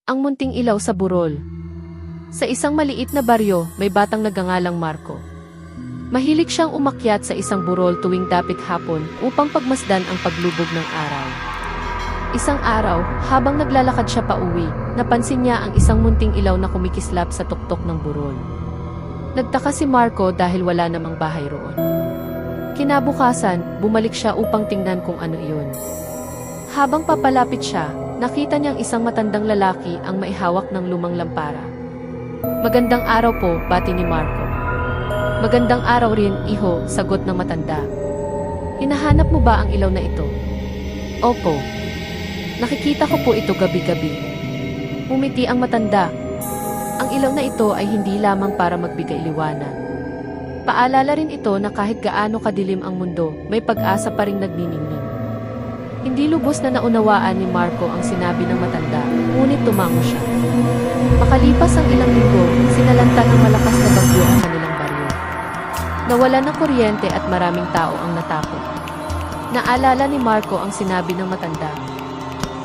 Ang munting ilaw sa burol. Sa isang maliit na baryo, may batang nagangalang Marco. Mahilig siyang umakyat sa isang burol tuwing dapit hapon upang pagmasdan ang paglubog ng araw. Isang araw, habang naglalakad siya pauwi, napansin niya ang isang munting ilaw na kumikislap sa tuktok ng burol. Nagtaka si Marco dahil wala namang bahay roon. Kinabukasan, bumalik siya upang tingnan kung ano iyon. Habang papalapit siya, nakita niyang isang matandang lalaki ang maihawak ng lumang lampara. "Magandang araw po," bati ni Marco. "Magandang araw rin, iho," sagot ng matanda. "Hinahanap mo ba ang ilaw na ito?" "Opo. Nakikita ko po ito gabi-gabi." Umiti ang matanda. "Ang ilaw na ito ay hindi lamang para magbigay liwanag. Paalala rin ito na kahit gaano kadilim ang mundo, may pag-asa pa ring nagniningning." Hindi lubos na naunawaan ni Marco ang sinabi ng matanda, ngunit tumango siya. Makalipas ang ilang linggo, sinalanta ng malakas na bagyo ang kanilang baryo. Nawalan ng kuryente at maraming tao ang natakot. Naalala ni Marco ang sinabi ng matanda.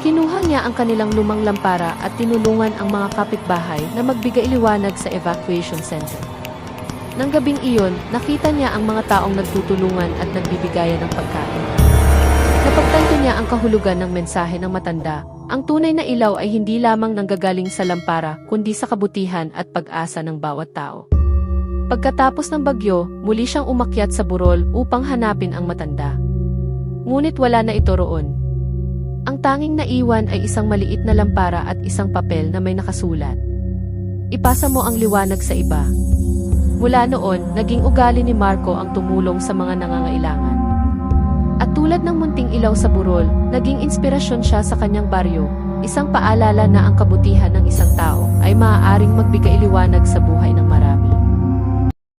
Kinuha niya ang kanilang lumang lampara at tinulungan ang mga kapitbahay na magbigay liwanag sa evacuation center. Nang gabing iyon, nakita niya ang mga taong nagtutulungan at nagbibigayan ng pagkain. Napagtanto niya ang kahulugan ng mensahe ng matanda. Ang tunay na ilaw ay hindi lamang nanggagaling sa lampara, kundi sa kabutihan at pag-asa ng bawat tao. Pagkatapos ng bagyo, muli siyang umakyat sa burol upang hanapin ang matanda. Ngunit wala na ito roon. Ang tanging naiwan ay isang maliit na lampara at isang papel na may nakasulat. "Ipasa mo ang liwanag sa iba." Mula noon, naging ugali ni Marco ang tumulong sa mga nangangailangan. At tulad ng munting ilaw sa burol, naging inspirasyon siya sa kanyang baryo, isang paalala na ang kabutihan ng isang tao ay maaaring magbigay liwanag sa buhay ng